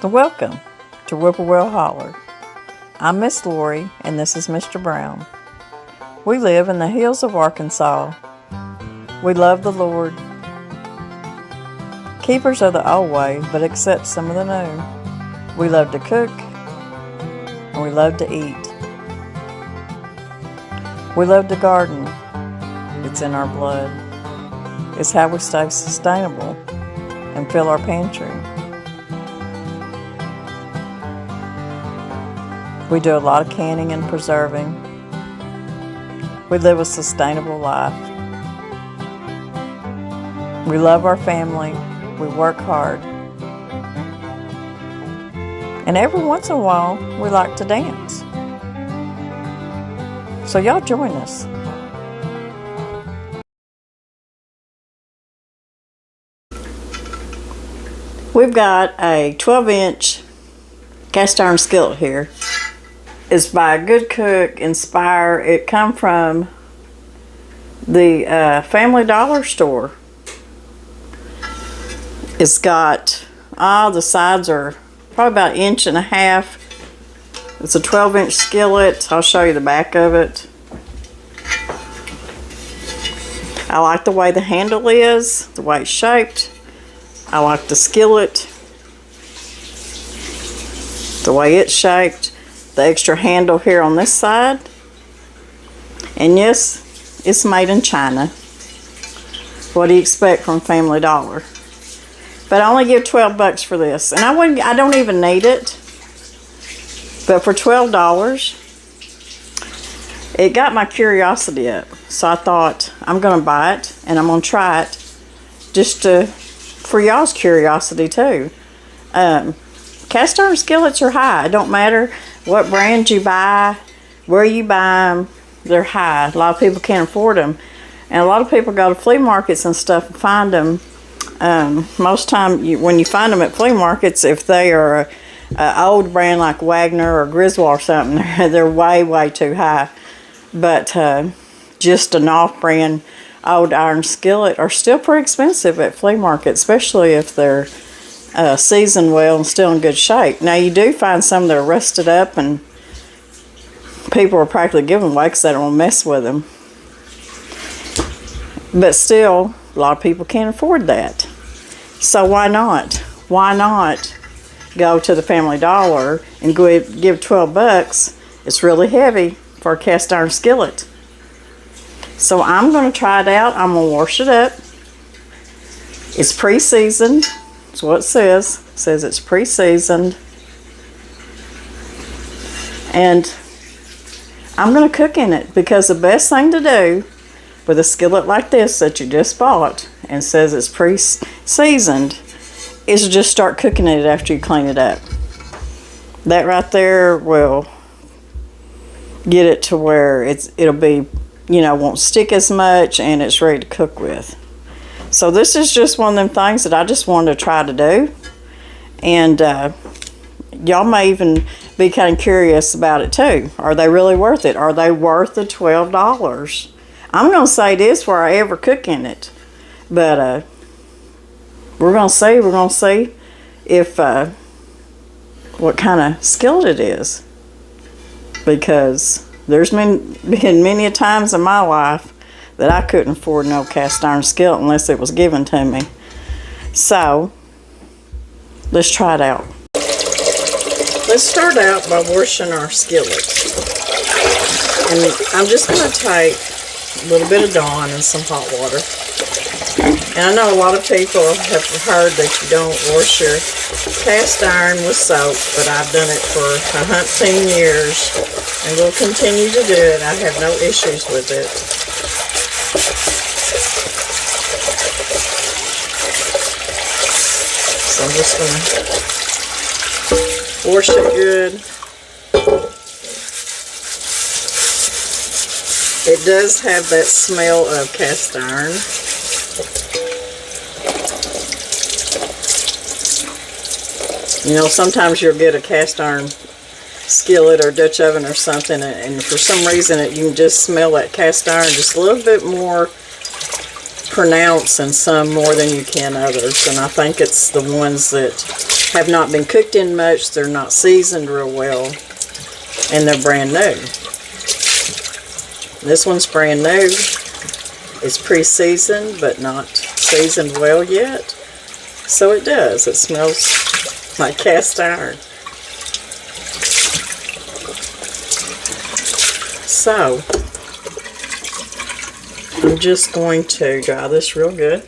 Welcome to Whippoorwill Holler. I'm Miss Lori and this is Mr. Brown. We live in the hills of Arkansas. We love the Lord. Keepers of the old way, but accept some of the new. We love to cook and we love to eat. We love to garden. It's in our blood. It's how we stay sustainable and fill our pantry. We do a lot of canning and preserving. We live a sustainable life. We love our family. We work hard. And every once in a while, we like to dance. So y'all join us. We've got a 12-inch cast iron skillet here. It's by a good cook, Inspire. It come from the Family Dollar store. It's got, the sides are probably about 1.5 inches. It's a 12-inch skillet. I'll show you the back of it. I like the way the handle is, the way it's shaped. I like the skillet, the way it's shaped. The extra handle here on this side. And yes, it's made in China. What do you expect from Family Dollar? But I only give $12 for this. And I don't even need it. But for $12, it got my curiosity up. So I thought, I'm going to buy it and I'm going to try it just for y'all's curiosity too. Cast iron skillets are high. It don't matter what brand you buy, where you buy them, they're high. A lot of people can't afford them. And a lot of people go to flea markets and stuff and find them. Most time when you find them at flea markets, if they are an old brand like Wagner or Griswold or something, they're way, way too high. But just an off-brand old iron skillet are still pretty expensive at flea markets, especially if they're seasoned well and still in good shape. Now you do find some that are rusted up and people are practically giving away because they don't want to mess with them. But still, a lot of people can't afford that. So why not? Why not go to the Family Dollar and give $12? It's really heavy for a cast iron skillet. So I'm going to try it out. I'm going to wash it up. It's pre-seasoned. That's what it says. It says it's pre-seasoned. And I'm going to cook in it because the best thing to do with a skillet like this that you just bought and says it's pre-seasoned is to just start cooking it after you clean it up. That right there will get it to where it'll be, won't stick as much and it's ready to cook with. So this is just one of them things that I just wanted to try to do. And y'all may even be kind of curious about it too. Are they really worth it? Are they worth the $12? I'm going to say it is before I ever cook in it. But we're going to see. We're going to see if what kind of skillet it is. Because there's been many a times in my life that I couldn't afford no cast iron skillet unless it was given to me. So, let's try it out. Let's start out by washing our skillet. And I'm just going to take a little bit of Dawn and some hot water. And I know a lot of people have heard that you don't wash your cast iron with soap, but I've done it for 10 years and will continue to do it. I have no issues with it. So I'm just going to wash it good. It does have that smell of cast iron. Sometimes you'll get a cast iron skillet or Dutch oven or something, and for some reason you can just smell that cast iron just a little bit more pronounced in some more than you can others. And I think it's the ones that have not been cooked in much. They're not seasoned real well, and they're brand new. This one's brand new. It's pre-seasoned, but not seasoned well yet. So it does. It smells like cast iron. So, I'm just going to dry this real good.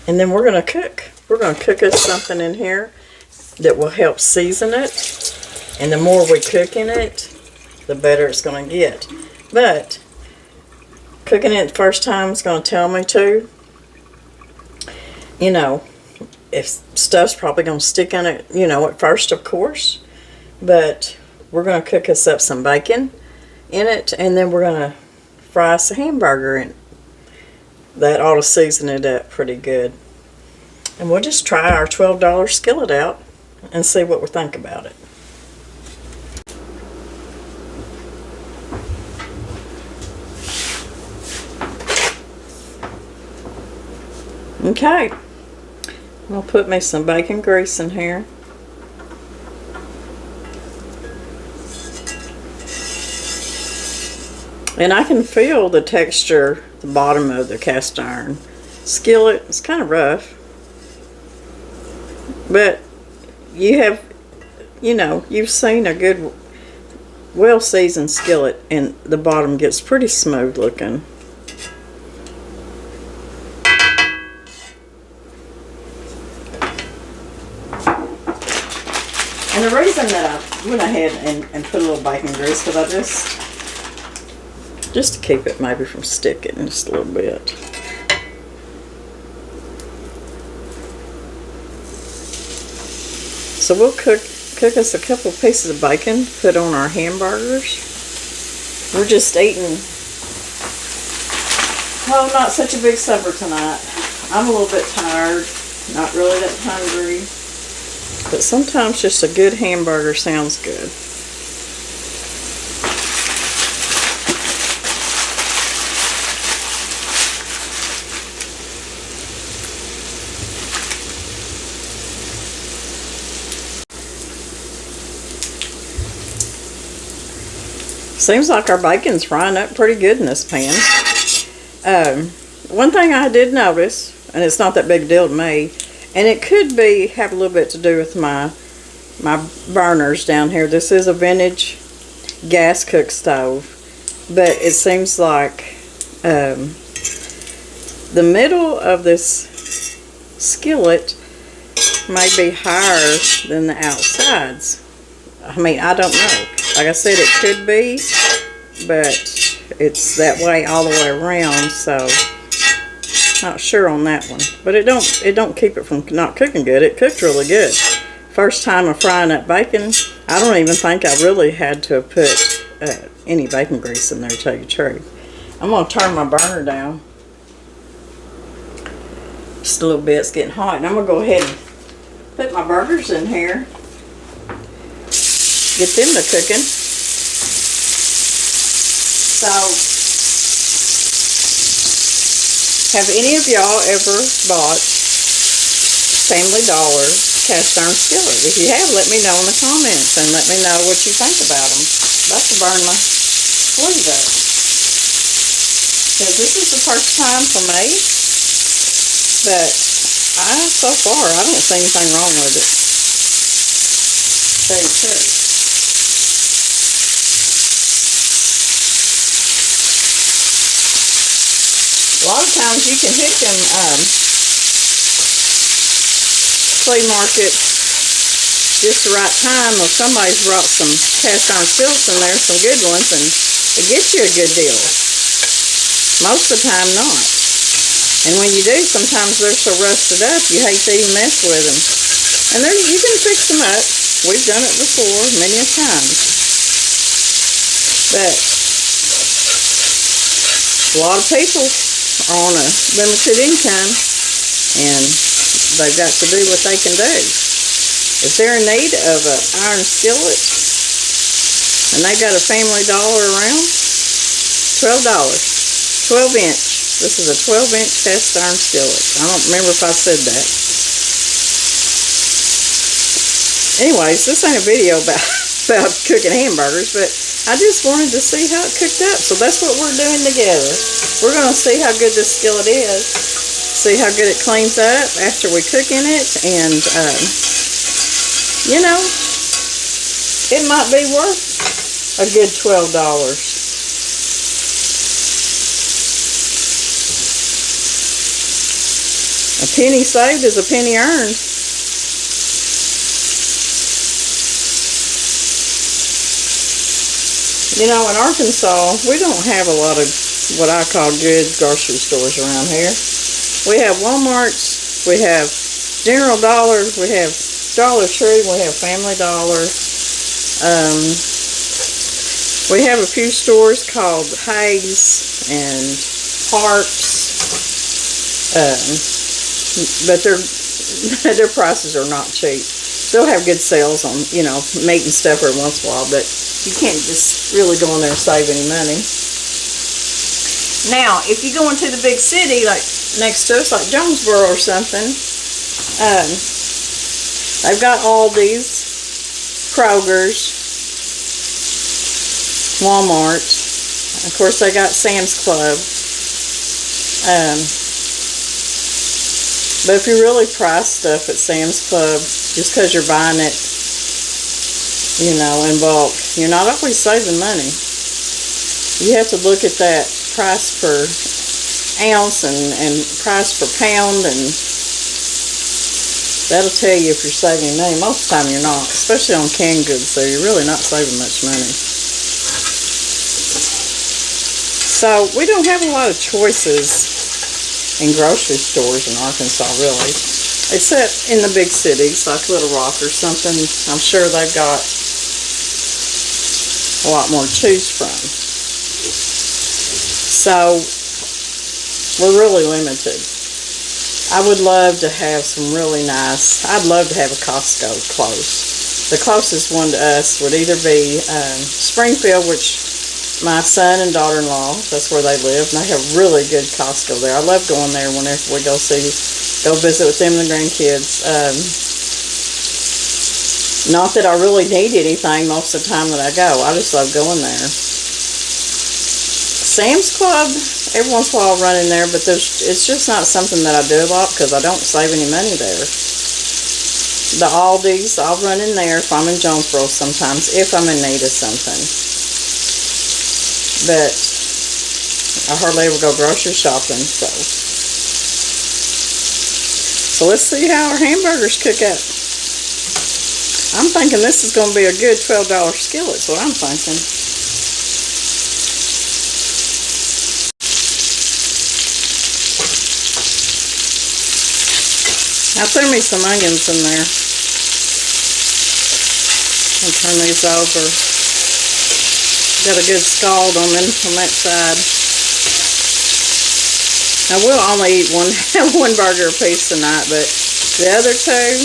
And then we're going to cook. We're going to cook us something in here that will help season it. And the more we cook in it, the better it's going to get. But cooking it the first time is going to tell me to. You know, if stuff's probably going to stick in it, you know, at first, of course. But we're going to cook us up some bacon in it, and then we're going to fry us a hamburger in it. That ought to season it up pretty good. And we'll just try our $12 skillet out and see what we think about it. Okay, I'll put me some bacon grease in here. And I can feel the texture, the bottom of the cast iron skillet. It's kind of rough. But you have, you know, you've seen a good, well-seasoned skillet, and the bottom gets pretty smooth looking. And the reason that I went ahead and put a little bacon grease, because I just to keep it maybe from sticking just a little bit. So we'll cook us a couple of pieces of bacon, put on our hamburgers. We're just eating, oh, not such a big supper tonight. I'm a little bit tired, not really that hungry. But sometimes just a good hamburger sounds good. Seems like our bacon's frying up pretty good in this pan. One thing I did notice, and it's not that big a deal to me, and it could have a little bit to do with my burners down here. This is a vintage gas cook stove, but it seems like the middle of this skillet may be higher than the outsides. I mean, I don't know. Like I said, it could be, but it's that way all the way around, so not sure on that one. But it don't keep it from not cooking good. It cooked really good. First time of frying up bacon, I don't even think I really had to have put any bacon grease in there, to tell you the truth. I'm going to turn my burner down just a little bit. It's getting hot. And I'm going to go ahead and put my burgers in here. Get them to cooking. So, have any of y'all ever bought Family Dollar cast iron skillet? If you have, let me know in the comments and let me know what you think about them. About to burn my sleeve up. Because this is the first time for me, but so far I don't see anything wrong with it. Tell you the truth. A lot of times you can hit them flea market just the right time, or somebody's brought some cast iron skillets in there, some good ones, and it gets you a good deal. Most of the time not. And when you do, sometimes they're so rusted up you hate to even mess with them. And you can fix them up. We've done it before many a time. But a lot of people are on a limited income, and they've got to do what they can do. If they're in need of an iron skillet and they got a Family Dollar around, $12, 12 inch. This is a 12-inch cast iron skillet. I don't remember if I said that. Anyways, this ain't a video about about cooking hamburgers, but I just wanted to see how it cooked up. So that's what we're doing together. We're going to see how good this skillet is. See how good it cleans up after we cook in it. And, you know, it might be worth a good $12. A penny saved is a penny earned. You know, in Arkansas, we don't have a lot of what I call good grocery stores around here. We have Walmarts, we have General Dollar, we have Dollar Tree, we have Family Dollar. We have a few stores called Hayes and Harps, but their prices are not cheap. They'll have good sales on, you know, meat and stuff every once in a while, but you can't just really go in there and save any money. Now, if you go into the big city, like next to us, like Jonesboro or something, they've got Aldi's, Kroger's, Walmart. Of course, they got Sam's Club. But if you really price stuff at Sam's Club, just because you're buying it, you know, in bulk, you're not always saving money. You have to look at that price per ounce and price per pound, and that'll tell you if you're saving money. Most of the time you're not, especially on canned goods, so you're really not saving much money. So we don't have a lot of choices in grocery stores in Arkansas, really, except in the big cities like Little Rock or something. I'm sure they've got a lot more to choose from. So we're really limited. I would love to have some really nice, I'd love to have a Costco close. The closest one to us would either be Springfield, which my son and daughter-in-law, that's where they live, and they have really good Costco there. I love going there whenever we go visit with them and the grandkids. Not that I really need anything most of the time that I go. I just love going there. Sam's Club, every once in a while I'll run in there, but it's just not something that I do a lot because I don't save any money there. The Aldi's, I'll run in there if I'm in Jonesboro sometimes, if I'm in need of something. But I hardly ever go grocery shopping, so let's see how our hamburgers cook up. I'm thinking this is going to be a good $12 skillet, is what I'm thinking. I threw me some onions in there. I'll turn these over. Got a good scald on them on that side. Now we'll only eat one burger a piece tonight, but the other two,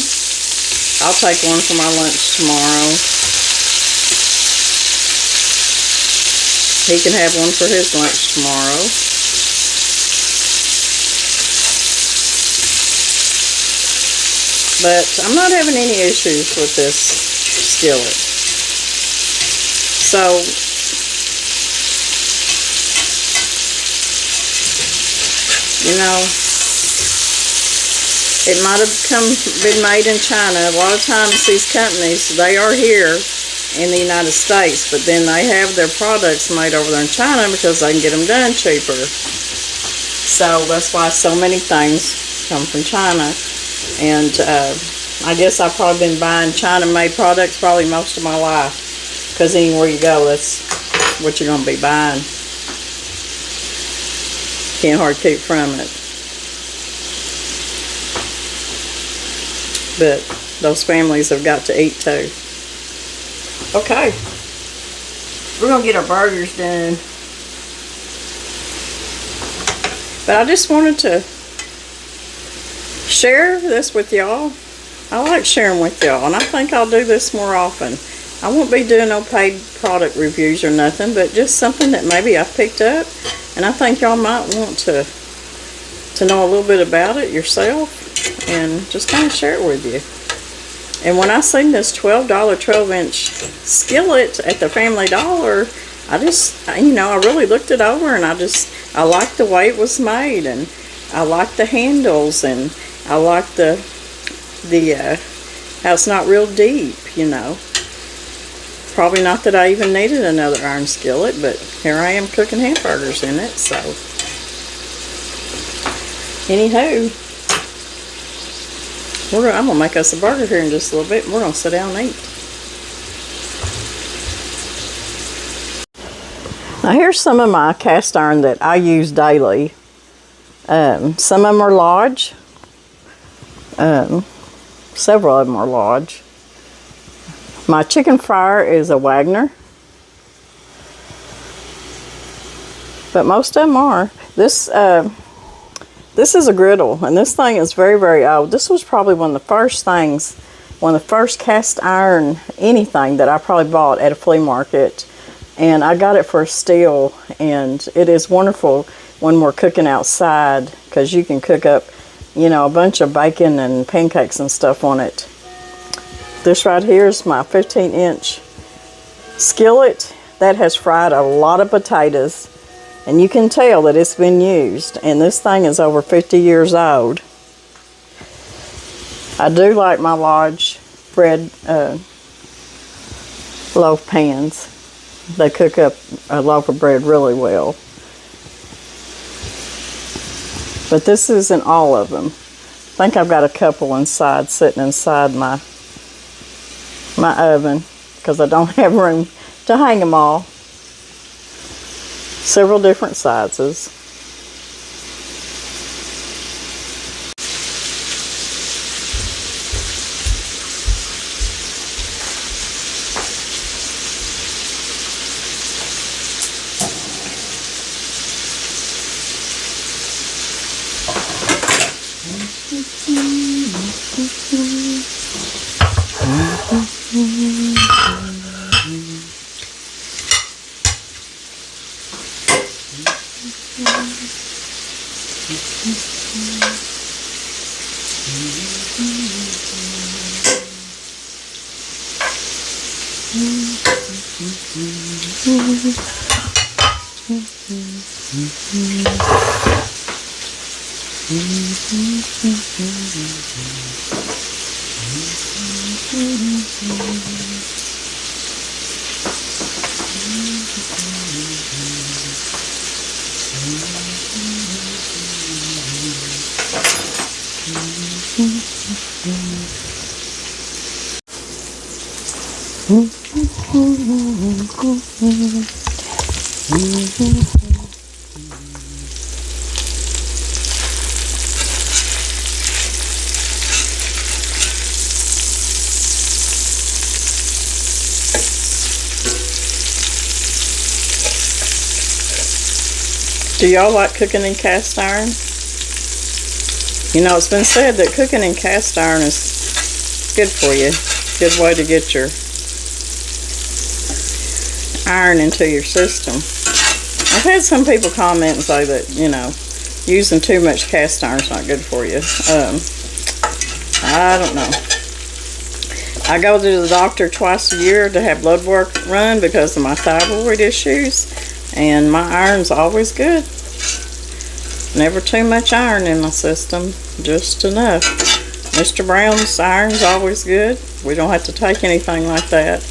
I'll take one for my lunch tomorrow. He can have one for his lunch tomorrow. But I'm not having any issues with this skillet. So you know, it might have been made in China. A lot of times these companies, they are here in the United States, but then they have their products made over there in China because they can get them done cheaper. So that's why so many things come from China. And I guess I've probably been buying China-made products probably most of my life, because anywhere you go, that's what you're going to be buying. Can't hardly keep from it. But those families have got to eat too. Okay. We're going to get our burgers done. But I just wanted to share this with y'all. I like sharing with y'all, and I think I'll do this more often. I won't be doing no paid product reviews or nothing, but just something that maybe I picked up, and I think y'all might want to know a little bit about it yourself, and just kind of share it with you. And when I seen this $12 12-inch skillet at the Family Dollar, I just, you know, I really looked it over, and I liked the way it was made, and I liked the handles, and I liked the how it's not real deep, you know. Probably not that I even needed another iron skillet, but here I am cooking hamburgers in it, so. Anywho, I'm going to make us a burger here in just a little bit, and we're going to sit down and eat. Now here's some of my cast iron that I use daily. Some of them are Lodge. Several of them are Lodge. My chicken fryer is a Wagner. But most of them are. This is a griddle, and this thing is very, very old. This was probably one of the first things, one of the first cast iron anything that I probably bought at a flea market. And I got it for a steal, and it is wonderful when we're cooking outside, because you can cook up, you know, a bunch of bacon and pancakes and stuff on it. This right here is my 15-inch skillet that has fried a lot of potatoes, and you can tell that it's been used, and this thing is over 50 years old. I do like my Lodge bread loaf pans. They cook up a loaf of bread really well. But this isn't all of them. I think I've got a couple inside, sitting inside my oven, because I don't have room to hang them all. Several different sizes. Do y'all like cooking in cast iron? You know, it's been said that cooking in cast iron is good for you. Good way to get your iron into your system. I've had some people comment and say that, you know, using too much cast iron is not good for you. I don't know. I go to the doctor twice a year to have blood work run because of my thyroid issues, and my iron's always good. Never too much iron in my system, just enough. Mr. Brown's iron's always good. We don't have to take anything like that.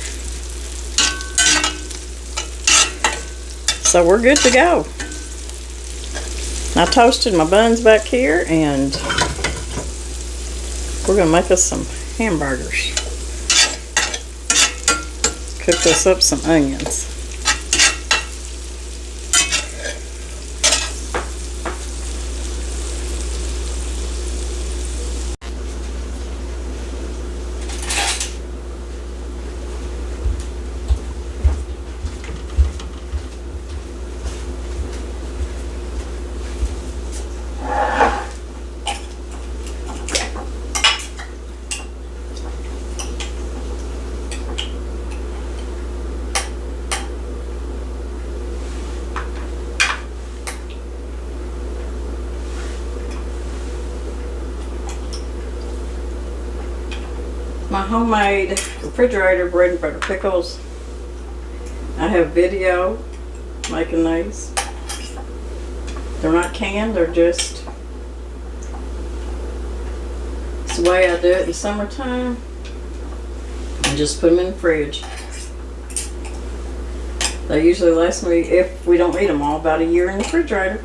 So we're good to go. I toasted my buns back here, and we're going to make us some hamburgers. Cook this up some onions. My homemade refrigerator bread and butter pickles. I have video making these. They're not canned, they're just, it's the way I do it in summertime. And just put them in the fridge. They usually last me, if we don't eat them all, about a year in the refrigerator.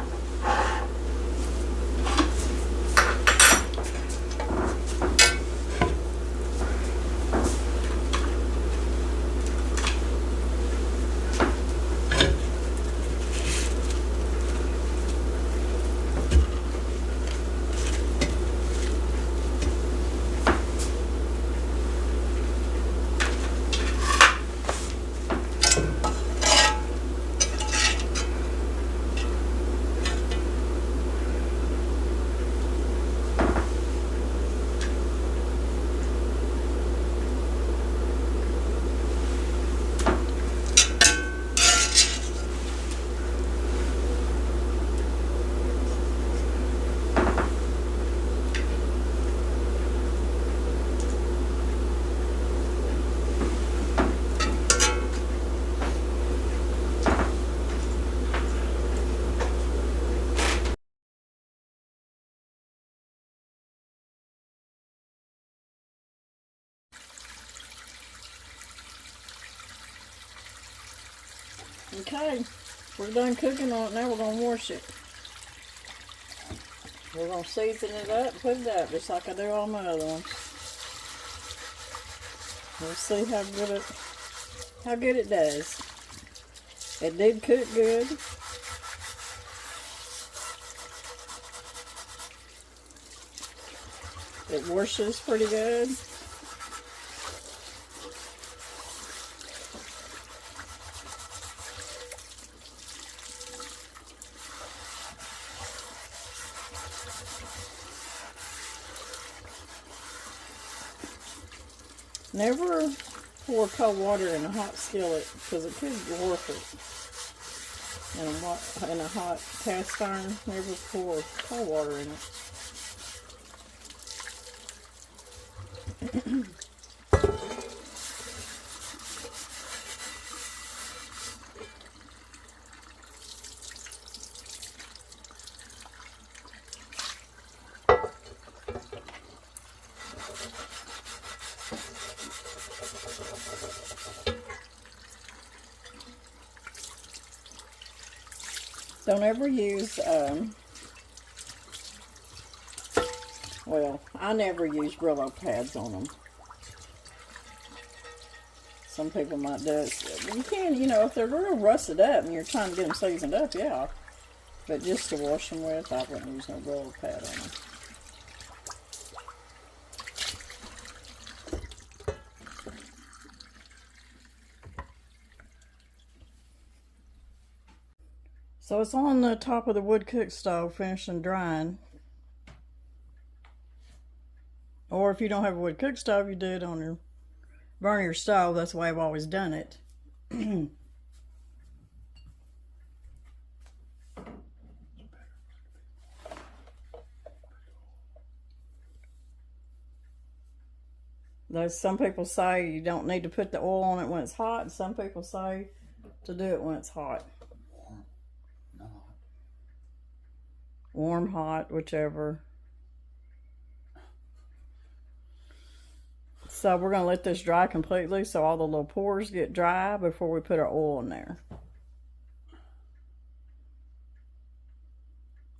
Okay, we're done cooking on it. Now we're going to wash it. We're going to season it up and put it up just like I do all my other ones. We'll see how good it does. It did cook good. It washes pretty good. Never pour cold water in a hot skillet because it could warp it. In a hot cast iron, never pour cold water in it. Don't ever use, well, I never use Brillo pads on them. Some people might do it. You can, if they're real rusted up and you're trying to get them seasoned up, yeah. But just to wash them with, I wouldn't use no Brillo pad on them. So it's on the top of the wood cook stove, finishing drying. Or if you don't have a wood cook stove, you do it on your burner stove. That's the way I've always done it. Some people say you don't need to put the oil on it when it's hot, and some people say to do it when it's hot. Warm, hot, whichever. So we're going to let this dry completely so all the little pores get dry before we put our oil in there.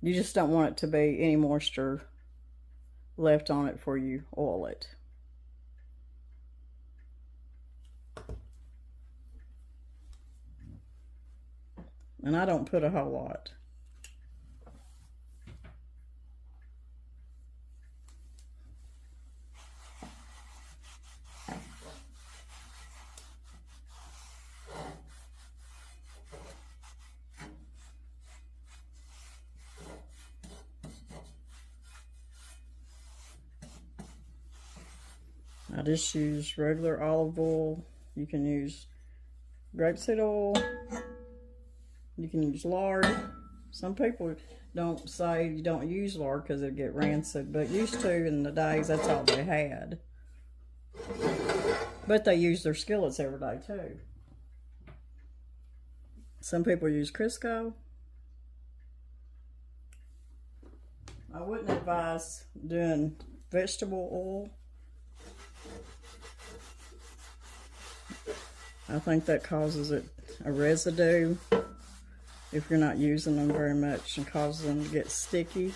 You just don't want it to be any moisture left on it before you oil it. And I don't put a whole lot. I just use regular olive oil. You can use grapeseed oil. You can use lard. Some people don't say you don't use lard because it'll get rancid, but used to in the days, that's all they had. But they use their skillets every day too. Some people use Crisco. I wouldn't advise doing vegetable oil. I think that causes it a residue if you're not using them very much and causes them to get sticky.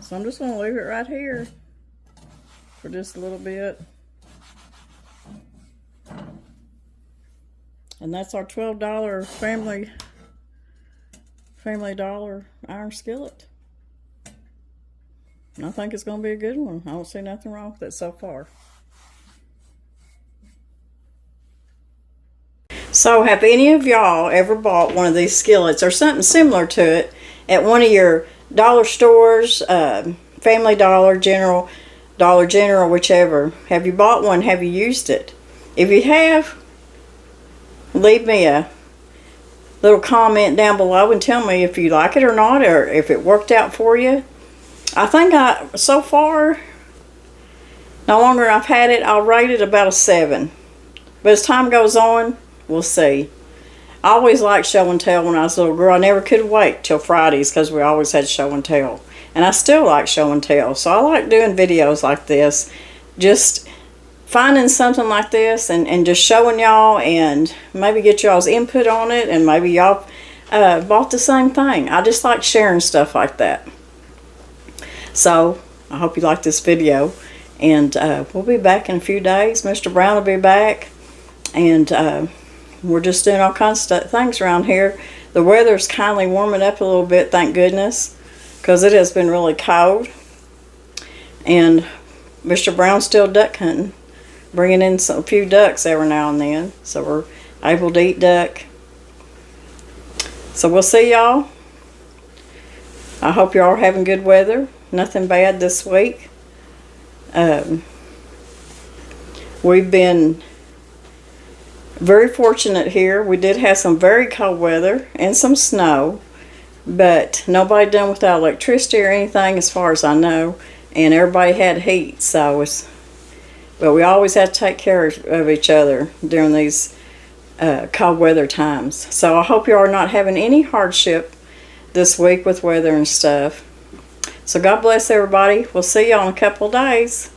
So I'm just going to leave it right here for just a little bit. And that's our $12 Family Dollar iron skillet. And I think it's going to be a good one. I don't see nothing wrong with it so far. So have any of y'all ever bought one of these skillets or something similar to it at one of your dollar stores, Family Dollar, Dollar General, whichever? Have you bought one? Have you used it? If you have, leave me a little comment down below and tell me if you like it or not, or if it worked out for you. I think so far, no longer I've had it, I'll rate it about a 7. But as time goes on, we'll see. I always liked show and tell when I was a little girl. I never could wait till Fridays because we always had show and tell. And I still like show and tell. So I like doing videos like this. Just finding something like this and just showing y'all and maybe get y'all's input on it, and maybe y'all bought the same thing. I just like sharing stuff like that. So I hope you like this video, and we'll be back in a few days. Mr. Brown will be back, and we're just doing all kinds of things around here. The weather's kindly warming up a little bit, thank goodness, because it has been really cold. And Mr. Brown's still duck hunting, bringing in a few ducks every now and then, so we're able to eat duck. So we'll see y'all. I hope y'all are having good weather. Nothing bad this week. We've been very fortunate here. We did have some very cold weather and some snow, but nobody done without electricity or anything as far as I know, and everybody had heat, so but we always have to take care of each other during these cold weather times. So I hope you are not having any hardship this week with weather and stuff. So God bless everybody. We'll see you in a couple of days.